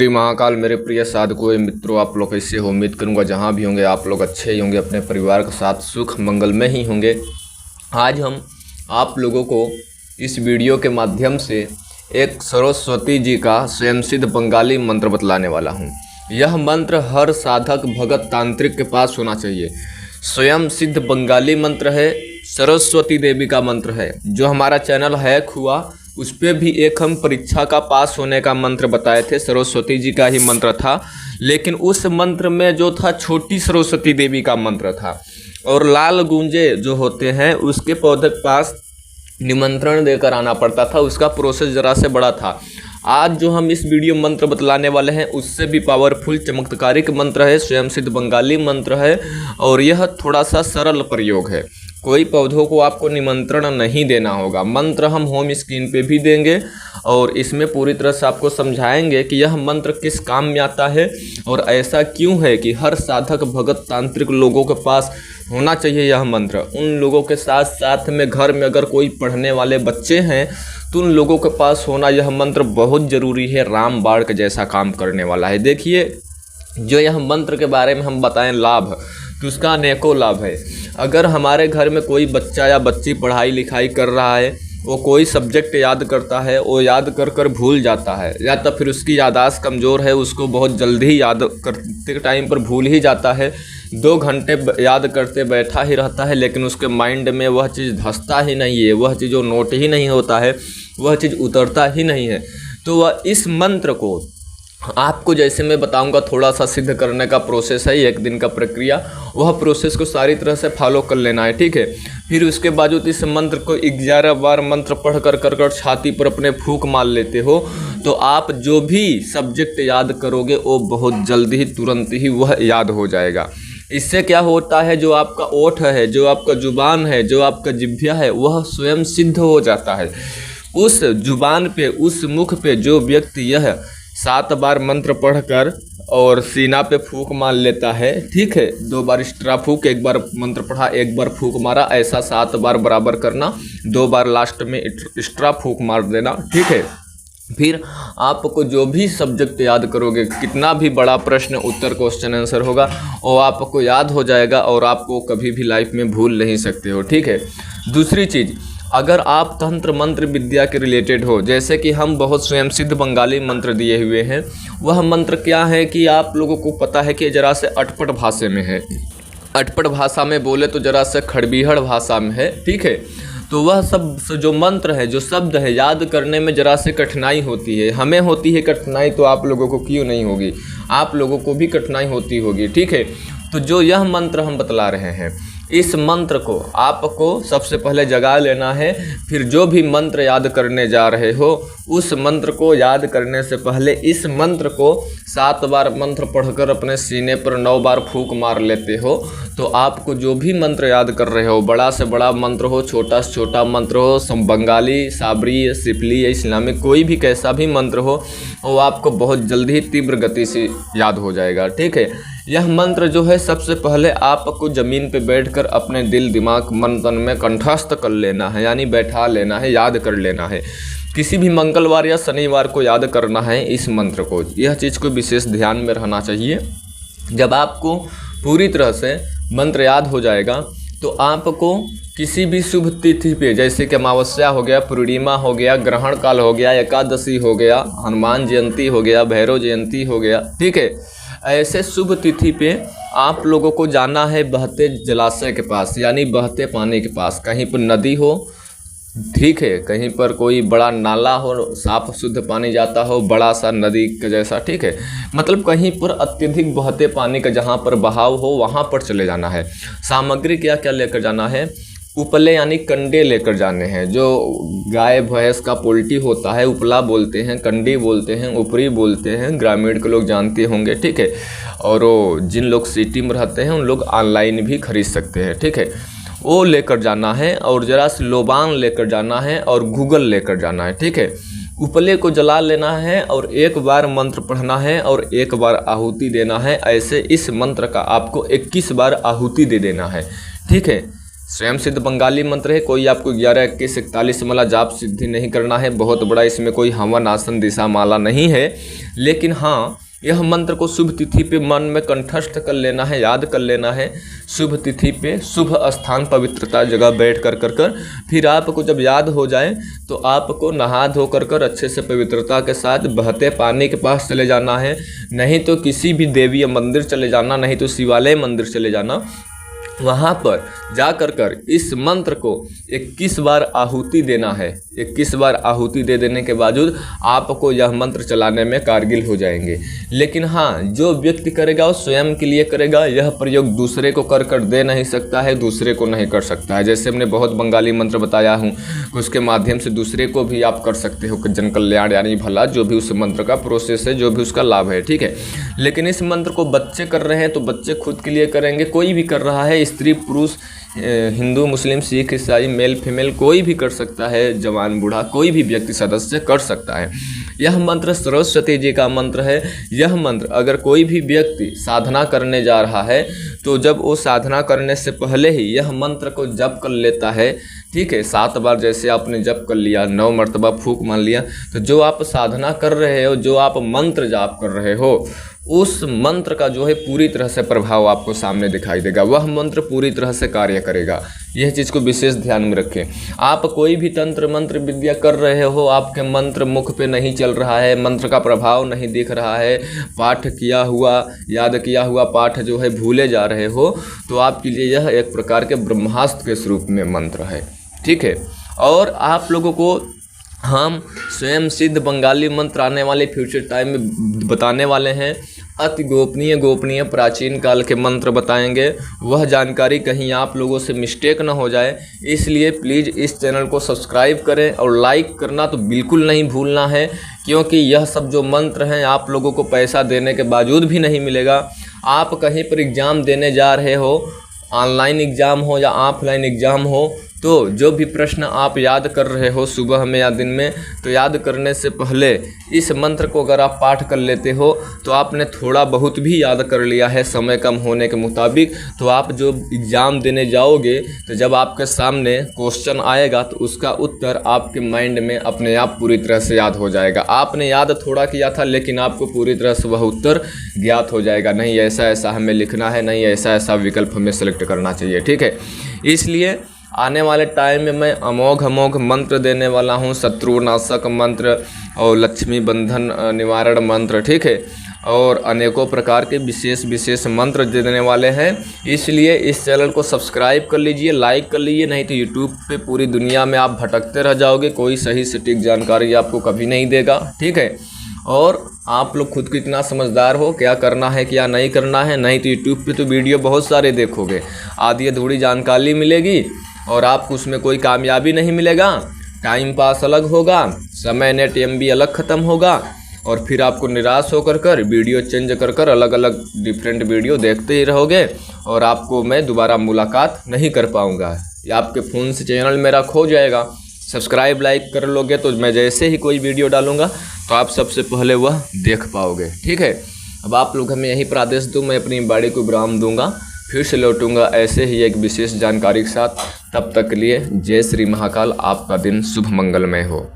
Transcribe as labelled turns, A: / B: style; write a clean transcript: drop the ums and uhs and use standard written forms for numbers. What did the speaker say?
A: श्री महाकाल। मेरे प्रिय साधकों मित्रों, आप लोग कैसे हो? उम्मीद करूंगा जहां भी होंगे आप लोग अच्छे ही होंगे, अपने परिवार के साथ सुख मंगल में ही होंगे। आज हम आप लोगों को इस वीडियो के माध्यम से एक सरस्वती जी का स्वयं सिद्ध बंगाली मंत्र बतलाने वाला हूं। यह मंत्र हर साधक भगत तांत्रिक के पास होना चाहिए। स्वयं सिद्ध बंगाली मंत्र है, सरस्वती देवी का मंत्र है। जो हमारा चैनल हैक हुआ उस पर भी एक हम परीक्षा का पास होने का मंत्र बताए थे, सरस्वती जी का ही मंत्र था, लेकिन उस मंत्र में जो था छोटी सरस्वती देवी का मंत्र था। और लाल गूंजे जो होते हैं उसके पौधे के पास निमंत्रण देकर आना पड़ता था, उसका प्रोसेस जरा से बड़ा था। आज जो हम इस वीडियो मंत्र बतलाने वाले हैं उससे भी पावरफुल चमत्कारिक मंत्र है, स्वयं सिद्ध बंगाली मंत्र है और यह थोड़ा सा सरल प्रयोग है। कोई पौधों को आपको निमंत्रण नहीं देना होगा। मंत्र हम होम स्क्रीन पे भी देंगे और इसमें पूरी तरह से आपको समझाएंगे कि यह मंत्र किस काम में आता है और ऐसा क्यों है कि हर साधक भगत तांत्रिक लोगों के पास होना चाहिए यह मंत्र। उन लोगों के साथ साथ में घर में अगर कोई पढ़ने वाले बच्चे हैं तो उन लोगों के पास होना यह मंत्र बहुत ज़रूरी है। रामबाण के जैसा काम करने वाला है। देखिए, जो यह मंत्र के बारे में हम बताएं लाभ, तो उसका अनेकों लाभ है। अगर हमारे घर में कोई बच्चा या बच्ची पढ़ाई लिखाई कर रहा है, वो कोई सब्जेक्ट याद करता है, वो याद कर भूल जाता है, या तो फिर उसकी याददाश्त कमज़ोर है, उसको बहुत जल्दी याद करते टाइम पर भूल ही जाता है। 2 घंटे याद करते बैठा ही रहता है लेकिन उसके माइंड में वह चीज़ धंसता ही नहीं है, वह चीज़ जो नोट ही नहीं होता है, वह चीज़ उतरता ही नहीं है। तो वह इस मंत्र को आपको जैसे मैं बताऊंगा थोड़ा सा सिद्ध करने का प्रोसेस है, 1 दिन का प्रक्रिया, वह प्रोसेस को सारी तरह से फॉलो कर लेना है, ठीक है। फिर उसके बावजूद इस मंत्र को 11 बार मंत्र पढ़ कर छाती पर अपने फूंक मार लेते हो तो आप जो भी सब्जेक्ट याद करोगे वो बहुत जल्दी ही तुरंत ही वह याद हो जाएगा। इससे क्या होता है, जो आपका ओठ है, जो आपका जुबान है, जो आपका जिह्वा है, वह स्वयं सिद्ध हो जाता है। उस जुबान पे, उस मुख पे जो व्यक्ति यह 7 बार मंत्र पढ़कर और सीना पे फूंक मार लेता है, ठीक है, 2 बार एक्स्ट्रा फूंक, 1 बार मंत्र पढ़ा 1 बार फूंक मारा, ऐसा 7 बार बराबर करना, 2 बार लास्ट में एक्स्ट्रा फूंक मार देना, ठीक है। फिर आपको जो भी सब्जेक्ट याद करोगे, कितना भी बड़ा प्रश्न उत्तर क्वेश्चन आंसर होगा वो आपको याद हो जाएगा और आपको कभी भी लाइफ में भूल नहीं सकते हो, ठीक है। दूसरी चीज़, अगर आप तंत्र मंत्र विद्या के रिलेटेड हो, जैसे कि हम बहुत स्वयं सिद्ध बंगाली मंत्र दिए हुए हैं, वह मंत्र क्या है कि आप लोगों को पता है कि जरा से अटपट भाषा में है। अटपट भाषा में बोले तो जरा से खड़बीहड़ भाषा में है, ठीक है। तो वह सब जो मंत्र है, जो शब्द है, याद करने में जरा से कठिनाई होती है। हमें होती है कठिनाई तो आप लोगों को क्यों नहीं होगी? आप लोगों को भी कठिनाई होती होगी, ठीक है। तो जो यह मंत्र हम बतला रहे हैं, इस मंत्र को आपको सबसे पहले जगा लेना है। फिर जो भी मंत्र याद करने जा रहे हो उस मंत्र को याद करने से पहले इस मंत्र को 7 बार मंत्र पढ़कर अपने सीने पर 9 बार फूंक मार लेते हो तो आपको जो भी मंत्र याद कर रहे हो, बड़ा से बड़ा मंत्र हो, छोटा से छोटा मंत्र हो, बंगाली, साबरी, सिपली या इस्लामिक, कोई भी कैसा भी मंत्र हो, वो आपको बहुत जल्दी ही तीव्र गति से याद हो जाएगा, ठीक है। यह मंत्र जो है सबसे पहले आपको ज़मीन पे बैठकर अपने दिल दिमाग मन तन में कंठस्थ कर लेना है, यानी बैठा लेना है, याद कर लेना है। किसी भी मंगलवार या शनिवार को याद करना है इस मंत्र को। यह चीज़ को विशेष ध्यान में रहना चाहिए। जब आपको पूरी तरह से मंत्र याद हो जाएगा तो आपको किसी भी शुभ तिथि पे, जैसे कि अमावस्या हो गया, पूर्णिमा हो गया, ग्रहण काल हो गया, एकादशी हो गया, हनुमान जयंती हो गया, भैरव जयंती हो गया, ठीक है, ऐसे शुभ तिथि पे आप लोगों को जाना है बहते जलाशय के पास, यानी बहते पानी के पास। कहीं पर नदी हो, ठीक है, कहीं पर कोई बड़ा नाला हो, साफ शुद्ध पानी जाता हो, बड़ा सा नदी के जैसा, ठीक है, मतलब कहीं पर अत्यधिक बहते पानी का जहाँ पर बहाव हो वहाँ पर चले जाना है। सामग्री क्या क्या लेकर जाना है? उपले यानी कंडे लेकर जाने हैं। जो गाय भैंस का पोल्ट्री होता है, उपला बोलते हैं, कंडी बोलते हैं, ऊपरी बोलते हैं, ग्रामीण के लोग जानते होंगे, ठीक है। और वो जिन लोग सिटी में रहते हैं उन लोग ऑनलाइन भी खरीद सकते हैं, ठीक है। वो लेकर जाना है और जरा से लोबान लेकर जाना है और गूगल लेकर जाना है, ठीक है। उपले को जला लेना है और 1 बार मंत्र पढ़ना है और 1 बार आहुति देना है। ऐसे इस मंत्र का आपको 21 बार आहुति दे देना है, ठीक है। स्वयं सिद्ध बंगाली मंत्र है। कोई आपको 11, 21, 41 माला जाप सिद्धि नहीं करना है। बहुत बड़ा इसमें कोई हवन, आसन, दिशा, माला नहीं है। लेकिन हाँ, यह मंत्र को शुभ तिथि पे मन में कंठस्थ कर लेना है, याद कर लेना है। शुभ तिथि पे, शुभ स्थान, पवित्रता जगह बैठ कर फिर आपको जब याद हो जाए तो आपको नहा धो कर अच्छे से पवित्रता के साथ बहते पानी के पास चले जाना है। नहीं तो किसी भी देवी मंदिर चले जाना, नहीं तो शिवालय मंदिर चले जाना। वहाँ पर जा कर इस मंत्र को 21 बार आहुति देना है। 21 बार आहुति दे देने के बावजूद आपको यह मंत्र चलाने में कारगिल हो जाएंगे। लेकिन हाँ, जो व्यक्ति करेगा वो स्वयं के लिए करेगा। यह प्रयोग दूसरे को कर दे नहीं सकता है, दूसरे को नहीं कर सकता है। जैसे हमने बहुत बंगाली मंत्र बताया हूँ, उसके माध्यम से दूसरे को भी आप कर सकते हो जन कल्याण, यानी भला, जो भी उस मंत्र का प्रोसेस है, जो भी उसका लाभ है, ठीक है। लेकिन इस मंत्र को बच्चे कर रहे हैं तो बच्चे खुद के लिए करेंगे। कोई भी कर रहा है, स्त्री पुरुष, हिंदू, मुस्लिम, सिख, ईसाई, मेल फीमेल, कोई भी कर सकता है। जवान बूढ़ा, कोई भी व्यक्ति सदस्य कर सकता है। यह मंत्र सरस्वती जी का मंत्र है। यह मंत्र अगर कोई भी व्यक्ति साधना करने जा रहा है तो जब वो साधना करने से पहले ही यह मंत्र को जप कर लेता है, ठीक है। 7 बार जैसे आपने जप कर लिया, 9 मरतबा फूंक मान लिया, तो जो आप साधना कर रहे हो, जो आप मंत्र जाप कर रहे हो, उस मंत्र का जो है पूरी तरह से प्रभाव आपको सामने दिखाई देगा। वह मंत्र पूरी तरह से कार्य करेगा। यह चीज़ को विशेष ध्यान में रखें। आप कोई भी तंत्र मंत्र विद्या कर रहे हो, आपके मंत्र मुख पे नहीं चल रहा है, मंत्र का प्रभाव नहीं दिख रहा है, पाठ किया हुआ, याद किया हुआ पाठ जो है भूले जा रहे हो, तो आपके लिए यह एक प्रकार के ब्रह्मास्त्र के स्वरूप में मंत्र है, ठीक है। और आप लोगों को हम स्वयं सिद्ध बंगाली मंत्र आने वाले फ्यूचर टाइम में बताने वाले हैं। अति गोपनीय प्राचीन काल के मंत्र बताएंगे। वह जानकारी कहीं आप लोगों से मिस्टेक ना हो जाए, इसलिए प्लीज़ इस चैनल को सब्सक्राइब करें और लाइक करना तो बिल्कुल नहीं भूलना है, क्योंकि यह सब जो मंत्र हैं आप लोगों को पैसा देने के बावजूद भी नहीं मिलेगा। आप कहीं पर एग्ज़ाम देने जा रहे हो, ऑनलाइन एग्ज़ाम हो या ऑफलाइन एग्ज़ाम हो, तो जो भी प्रश्न आप याद कर रहे हो सुबह में या दिन में, तो याद करने से पहले इस मंत्र को अगर आप पाठ कर लेते हो तो आपने थोड़ा बहुत भी याद कर लिया है समय कम होने के मुताबिक। तो आप जो एग्ज़ाम देने जाओगे तो जब आपके सामने क्वेश्चन आएगा तो उसका उत्तर आपके माइंड में अपने आप पूरी तरह से याद हो जाएगा। आपने याद थोड़ा किया था लेकिन आपको पूरी तरह से वह उत्तर ज्ञात हो जाएगा। नहीं ऐसा हमें लिखना है, नहीं ऐसा विकल्प हमें सेलेक्ट करना चाहिए, ठीक है। इसलिए आने वाले टाइम में मैं अमोघ मंत्र देने वाला हूँ। शत्रुनाशक मंत्र और लक्ष्मी बंधन निवारण मंत्र, ठीक है, और अनेकों प्रकार के विशेष मंत्र देने वाले हैं। इसलिए इस चैनल को सब्सक्राइब कर लीजिए, लाइक कर लीजिए, नहीं तो यूट्यूब पे पूरी दुनिया में आप भटकते रह जाओगे, कोई सही सटीक जानकारी आपको कभी नहीं देगा, ठीक है। और आप लोग खुद कितना समझदार हो, क्या करना है क्या नहीं करना है। नहीं तो यूट्यूब पे तो वीडियो बहुत सारे देखोगे, आधी अधूरी जानकारी मिलेगी और आपको उसमें कोई कामयाबी नहीं मिलेगा। टाइम पास अलग होगा, समय नेट MB अलग ख़त्म होगा, और फिर आपको निराश होकर वीडियो चेंज कर अलग अलग डिफरेंट वीडियो देखते ही रहोगे और आपको मैं दोबारा मुलाकात नहीं कर पाऊँगा। या आपके फ़ोन से चैनल मेरा खो जाएगा। सब्सक्राइब लाइक कर लोगे तो मैं जैसे ही कोई वीडियो डालूँगा तो आप सबसे पहले वह देख पाओगे, ठीक है। अब आप लोग हमें यही आदेश दो, मैं अपनी बाड़ी को विराम दूंगा, फिर से लौटूंगा ऐसे ही एक विशेष जानकारी के साथ। तब तक के लिए जय श्री महाकाल। आपका दिन शुभ मंगलमय हो।